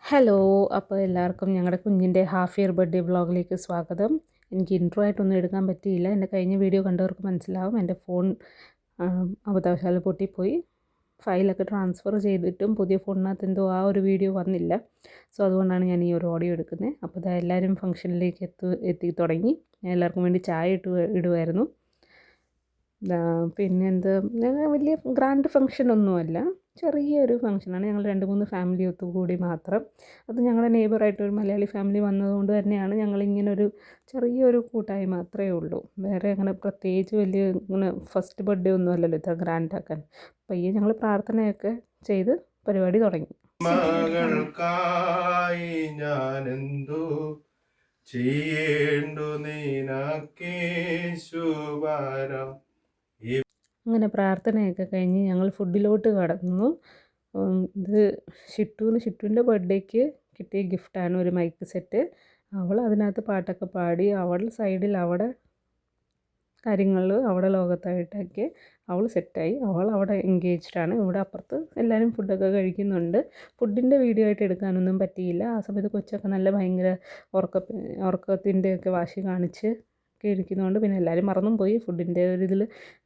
Hello, അപ്പോൾ എല്ലാവർക്കും ഞങ്ങളുടെ കുഞ്ഞിൻ്റെ ഹാഫ് ഇയർ ബർത്ത്ഡേ വ്ളോഗിലേക്ക് സ്വാഗതം. എനിക്ക് ഇൻട്രോ ആയിട്ടൊന്നും എടുക്കാൻ പറ്റിയില്ല. എൻ്റെ കഴിഞ്ഞ വീഡിയോ കണ്ടവർക്ക് മനസ്സിലാവും. എൻ്റെ ഫോൺ അബദ്ധവശാൽ പൊട്ടിപ്പോയി. ഫയലൊക്കെ ട്രാൻസ്ഫർ ചെയ്തിട്ടും പുതിയ ഫോണിനകത്ത് എന്തോ ആ ഒരു വീഡിയോ വന്നില്ല. സോ അതുകൊണ്ടാണ് ഞാൻ ഈ ഒരു ഓഡിയോ എടുക്കുന്നത്. അപ്പോൾ ഇതാ എല്ലാവരും ഫംഗ്ഷനിലേക്ക് എത്തി തുടങ്ങി. ഞാൻ എല്ലാവർക്കും വേണ്ടി ചായ ഇടുമായിരുന്നു. പിന്നെന്ത്, ഞങ്ങൾ വലിയ ഗ്രാൻഡ് ഫംഗ്ഷനൊന്നുമല്ല, ചെറിയൊരു ഫംഗ്ഷനാണ്. ഞങ്ങൾ 2-3 ഫാമിലി ഒത്തുകൂടി മാത്രം. അത് ഞങ്ങളുടെ നെയ്ബറായിട്ടൊരു മലയാളി ഫാമിലി വന്നതുകൊണ്ട് തന്നെയാണ് ഞങ്ങളിങ്ങനൊരു ചെറിയൊരു കൂട്ടായ്മ മാത്രമേ ഉള്ളൂ. വേറെ അങ്ങനെ പ്രത്യേകിച്ച് വലിയ ഇങ്ങനെ ഫസ്റ്റ് ബർത്ത്ഡേ ഒന്നും അല്ലല്ലോ ഇത്ര ഗ്രാൻഡാക്കാൻ. പയ്യെ ഞങ്ങൾ പ്രാർത്ഥനയൊക്കെ ചെയ്ത് പരിപാടി തുടങ്ങി. മകൾക്കായി ഞാനെന്തോ ചെയ്യേണ്ടു നിനക്കേശുവരം. അങ്ങനെ പ്രാർത്ഥനയൊക്കെ കഴിഞ്ഞ് ഞങ്ങൾ ഫുഡിലോട്ട് കടന്നു. ഇത് ഷിറ്റുവിൻ്റെ ബർത്ത്ഡേക്ക് കിട്ടിയ ഗിഫ്റ്റാണ് ഒരു മൈക്ക് സെറ്റ്. അവൾ അതിനകത്ത് പാട്ടൊക്കെ പാടി, അവൾ സൈഡിൽ അവിടെ കാര്യങ്ങൾ അവിടെ ലോകത്തായിട്ടൊക്കെ അവൾ സെറ്റായി. അവൾ അവിടെ എൻഗേജ്ഡാണ്. ഇവിടെ അപ്പുറത്ത് എല്ലാവരും ഫുഡൊക്കെ കഴിക്കുന്നുണ്ട്. ഫുഡിൻ്റെ വീഡിയോ ആയിട്ട് എടുക്കാനൊന്നും പറ്റിയില്ല. ആ സമയത്ത് കൊച്ചൊക്കെ നല്ല ഭയങ്കര ഉറക്കത്തിൻ്റെയൊക്കെ വാശി കാണിച്ച് ഒക്കെ ഇരിക്കുന്നതുകൊണ്ട് പിന്നെ എല്ലാവരും മറന്നും പോയി. ഫുഡിൻ്റെ ഒരു ഇതിൽ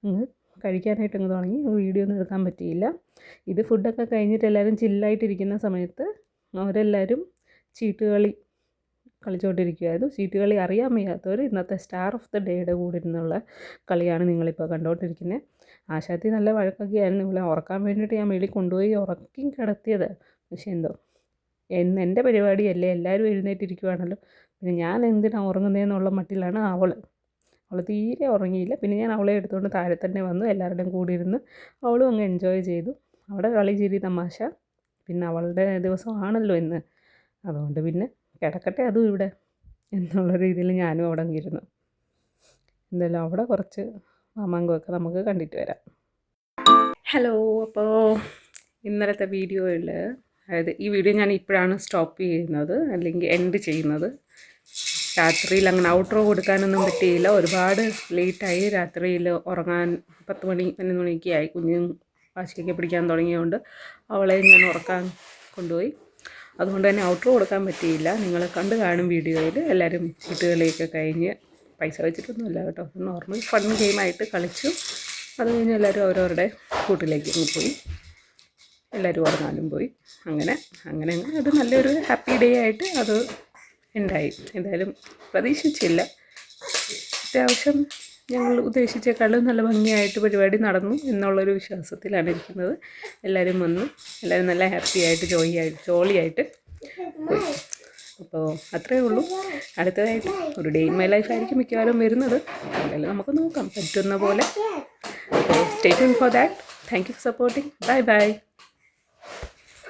അങ്ങ് കഴിക്കാനായിട്ടങ്ങ് തുടങ്ങി. വീഡിയോ ഒന്നും എടുക്കാൻ പറ്റിയില്ല. ഇത് ഫുഡൊക്കെ കഴിഞ്ഞിട്ട് എല്ലാവരും ചില്ലായിട്ടിരിക്കുന്ന സമയത്ത് അവരെല്ലാവരും ചീട്ടുകളി കളിച്ചുകൊണ്ടിരിക്കുകയായിരുന്നു. ചീട്ടുകളി അറിയാൻ വയ്യാത്തവർ ഇന്നത്തെ സ്റ്റാർ ഓഫ് ദ ഡേയുടെ കൂടെ ഇരുന്നുള്ള കളിയാണ് നിങ്ങളിപ്പോൾ കണ്ടുകൊണ്ടിരിക്കുന്നത്. ആശാത്തി നല്ല വഴക്കൊക്കെ ആയിരുന്നു. ഇവിടെ ഉറക്കാൻ വേണ്ടിയിട്ട് ഞാൻ മേളിൽ കൊണ്ടുപോയി ഉറക്കി കിടത്തിയത്. പക്ഷേ എന്തോ എൻ്റെ പരിപാടിയല്ലേ, എല്ലാവരും എഴുന്നേറ്റിരിക്കുവാണല്ലോ, പിന്നെ ഞാൻ എന്തിനാണ് ഉറങ്ങുന്നതെന്നുള്ള മട്ടിലാണ് അവൾ തീരെ ഉറങ്ങിയില്ല. പിന്നെ ഞാൻ അവളെ എടുത്തുകൊണ്ട് താഴെ തന്നെ വന്നു. എല്ലാവരുടെയും കൂടി ഇരുന്ന് അവളും അങ്ങ് എൻജോയ് ചെയ്തു. അവിടെ കളി ചിരി തമാശ. പിന്നെ അവളുടെ ദിവസമാണല്ലോ ഇന്ന്, അതുകൊണ്ട് പിന്നെ കിടക്കട്ടെ അതും ഇവിടെ എന്നുള്ള രീതിയിൽ ഞാനും അവിടെ ഇരുന്നു. എന്തായാലും അവിടെ കുറച്ച് മാമാങ്കമൊക്കെ നമുക്ക് കണ്ടിട്ട് വരാം. ഹലോ, അപ്പോൾ ഇന്നലത്തെ വീഡിയോയിൽ, അതായത് ഈ വീഡിയോ ഞാൻ ഇപ്പോഴാണ് സ്റ്റോപ്പ് ചെയ്യുന്നത്, അല്ലെങ്കിൽ എൻഡ് ചെയ്യുന്നത്. രാത്രിയിൽ അങ്ങനെ ഔട്ട്രോ കൊടുക്കാനൊന്നും പറ്റിയില്ല. ഒരുപാട് ലേറ്റായി. രാത്രിയിൽ ഉറങ്ങാൻ 10 മണി 11 മണിയൊക്കെ ആയി. കുഞ്ഞും വാശിയൊക്കെ പിടിക്കാൻ തുടങ്ങിയതുകൊണ്ട് അവളെ ഞാൻ ഉറക്കാൻ കൊണ്ടുപോയി. അതുകൊണ്ട് തന്നെ ഔട്ട്രോ കൊടുക്കാൻ പറ്റിയില്ല. നിങ്ങൾ കണ്ടു കാണും വീഡിയോയിൽ. എല്ലാവരും ചീട്ടുകളിയൊക്കെ കഴിഞ്ഞ്, പൈസ വെച്ചിട്ടൊന്നുമില്ല കേട്ടോ, നോർമൽ ഫൺ ഗെയിമായിട്ട് കളിച്ചു. അത് കഴിഞ്ഞ് എല്ലാവരും അവരവരുടെ കൂട്ടിലേക്ക് പോയി. എല്ലാവരും ഉറങ്ങാനും പോയി. അങ്ങനെ അത് നല്ലൊരു ഹാപ്പി ഡേ ആയിട്ട് അത് ഉണ്ടായി. എന്തായാലും പ്രതീക്ഷിച്ചില്ല, അത്യാവശ്യം ഞങ്ങൾ ഉദ്ദേശിച്ചേക്കാളും നല്ല ഭംഗിയായിട്ട് പരിപാടി നടന്നു എന്നുള്ളൊരു വിശ്വാസത്തിലാണ് ഇരിക്കുന്നത്. എല്ലാവരും വന്നു, എല്ലാവരും നല്ല ഹാപ്പി ആയിട്ട് ജോളിയായിട്ട് പോയി. അപ്പോൾ അത്രയേ ഉള്ളൂ. അടുത്തതായിട്ട് ഒരു ഡേ ഇൻ മൈ ലൈഫ് ആയിരിക്കും മിക്കവാറും വരുന്നത്. എന്തായാലും നമുക്ക് നോക്കാം പറ്റുന്ന പോലെ. അപ്പോൾ stay tuned for that. Thank you for supporting. Bye bye.